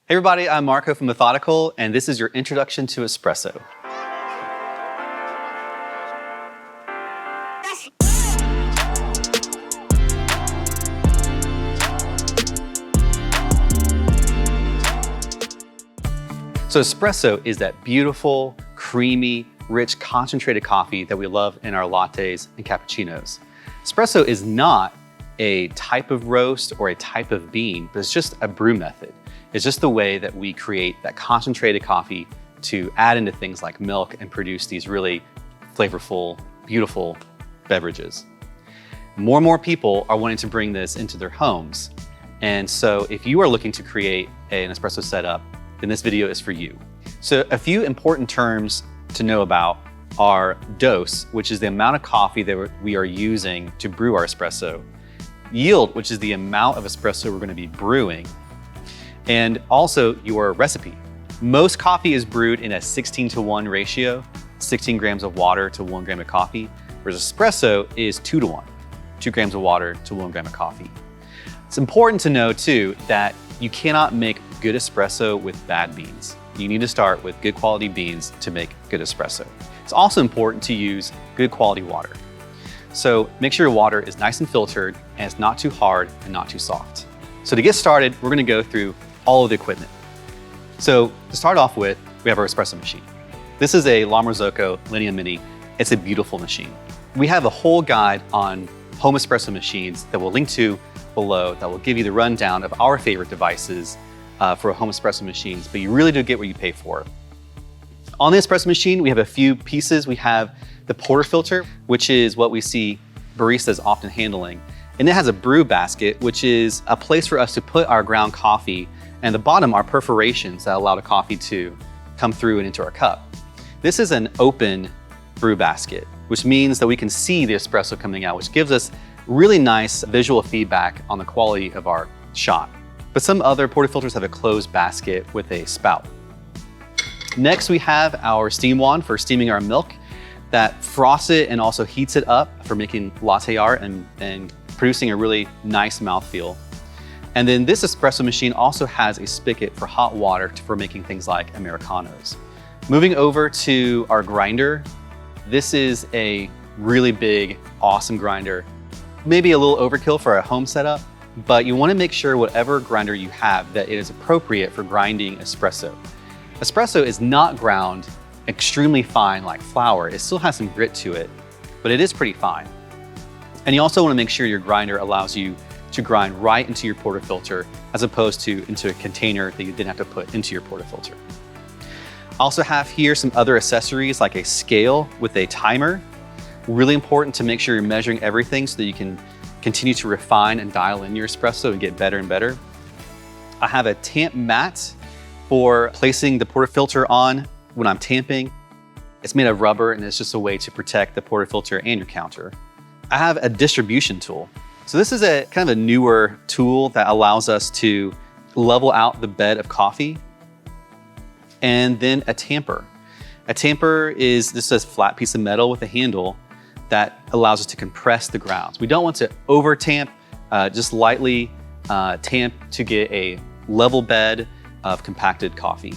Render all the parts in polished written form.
Hey everybody, I'm Marco from Methodical, and this is your introduction to espresso. So espresso is that beautiful, creamy, rich, concentrated coffee that we love in our lattes and cappuccinos. Espresso is not a type of roast or a type of bean, but it's just a brew method. It's just the way that we create that concentrated coffee to add into things like milk and produce these really flavorful, beautiful beverages. More and more people are wanting to bring this into their homes. And so if you are looking to create an espresso setup, then this video is for you. So a few important terms to know about are dose, which is the amount of coffee that we are using to brew our espresso. Yield, which is the amount of espresso we're going to be brewing. And also your recipe. Most coffee is brewed in a 16:1 ratio, 16 grams of water to 1 gram of coffee, whereas espresso is 2:1, 2 grams of water to 1 gram of coffee. It's important to know too that you cannot make good espresso with bad beans. You need to start with good quality beans to make good espresso. It's also important to use good quality water. So make sure your water is nice and filtered and it's not too hard and not too soft. So to get started, we're going to go through all of the equipment. So to start off with, we have our espresso machine. This is a La Marzocco Linea Mini. It's a beautiful machine. We have a whole guide on home espresso machines that we'll link to below that will give you the rundown of our favorite devices for home espresso machines, but you really do get what you pay for. On the espresso machine, we have a few pieces. We have the portafilter, which is what we see baristas often handling. And it has a brew basket, which is a place for us to put our ground coffee, and the bottom are perforations that allow the coffee to come through and into our cup. This is an open brew basket, which means that we can see the espresso coming out, which gives us really nice visual feedback on the quality of our shot. But some other portafilters have a closed basket with a spout. Next, we have our steam wand for steaming our milk that frosts it and also heats it up for making latte art and producing a really nice mouthfeel. And then this espresso machine also has a spigot for hot water for making things like Americanos. Moving over to our grinder, this is a really big, awesome grinder. Maybe a little overkill for a home setup, but you want to make sure whatever grinder you have that it is appropriate for grinding espresso. Espresso is not ground extremely fine like flour. It still has some grit to it, but it is pretty fine. And you also want to make sure your grinder allows you to grind right into your portafilter as opposed to into a container that you didn't have to put into your portafilter. I also have here some other accessories like a scale with a timer. Really important to make sure you're measuring everything so that you can continue to refine and dial in your espresso and get better and better. I have a tamp mat for placing the portafilter on when I'm tamping. It's made of rubber and it's just a way to protect the portafilter and your counter. I have a distribution tool. So this is a kind of a newer tool that allows us to level out the bed of coffee. And then a tamper. A tamper is this is a flat piece of metal with a handle that allows us to compress the grounds. We don't want to over tamp, just lightly tamp to get a level bed of compacted coffee.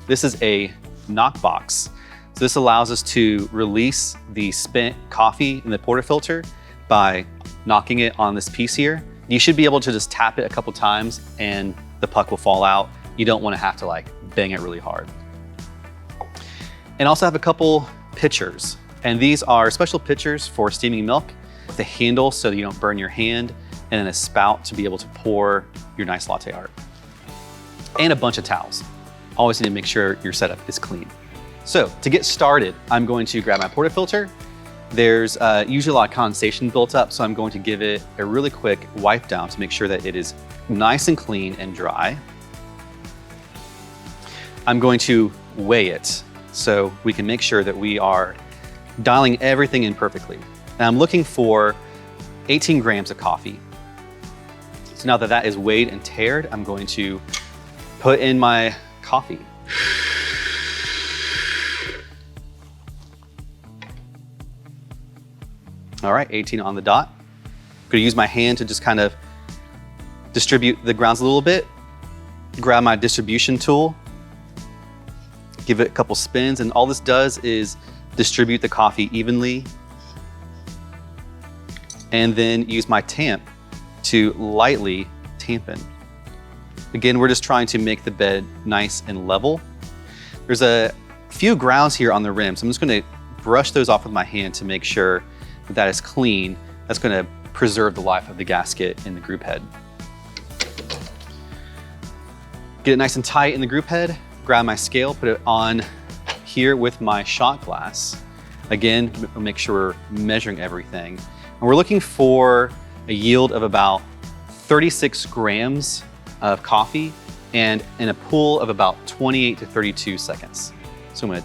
This is a knock box. So this allows us to release the spent coffee in the portafilter by knocking it on this piece here. You should be able to just tap it a couple times and the puck will fall out. You don't want to have to like bang it really hard. And also have a couple pitchers. And these are special pitchers for steaming milk with a handle so that you don't burn your hand, and then a spout to be able to pour your nice latte art. And a bunch of towels. Always need to make sure your setup is clean. So to get started, I'm going to grab my portafilter. There's usually a lot of condensation built up, so I'm going to give it a really quick wipe down to make sure that it is nice and clean and dry. I'm going to weigh it so we can make sure that we are dialing everything in perfectly. And I'm looking for 18 grams of coffee. So now that that is weighed and tared, I'm going to put in my coffee. All right, 18 on the dot. I'm gonna use my hand to just kind of distribute the grounds a little bit. grab my distribution tool, give it a couple spins, and all this does is distribute the coffee evenly, and then use my tamp to lightly tampen. Again, we're just trying to make the bed nice and level. There's a few grounds here on the rim, so I'm just gonna brush those off with my hand to make sure that that is clean. That's gonna preserve the life of the gasket in the group head. Get it nice and tight in the group head, grab my scale, put it on here with my shot glass. Again, make sure we're measuring everything. And we're looking for a yield of about 36 grams of coffee and in a pool of about 28 to 32 seconds. So I'm gonna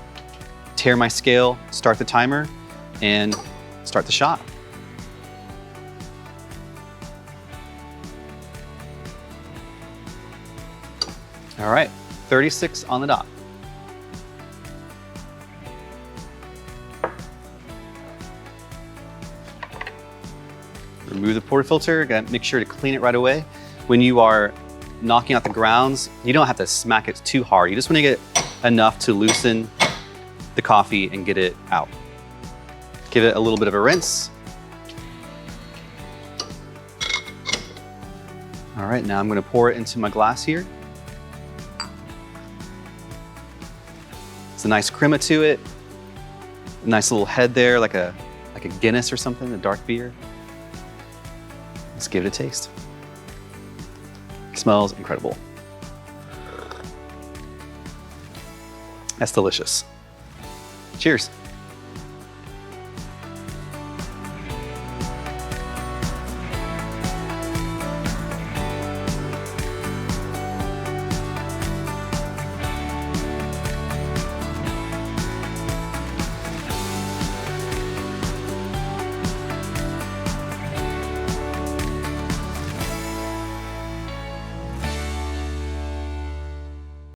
tare my scale, start the timer, and start the shot. All right, 36 on the dot. Remove the portafilter, gotta make sure to clean it right away. When you are knocking out the grounds, you don't have to smack it too hard. You just wanna get enough to loosen the coffee and get it out. Give it a little bit of a rinse. All right, now I'm gonna pour it into my glass here. It's a nice crema to it. A nice little head there, like a Guinness or something, a dark beer. Let's give it a taste. It smells incredible. That's delicious. Cheers.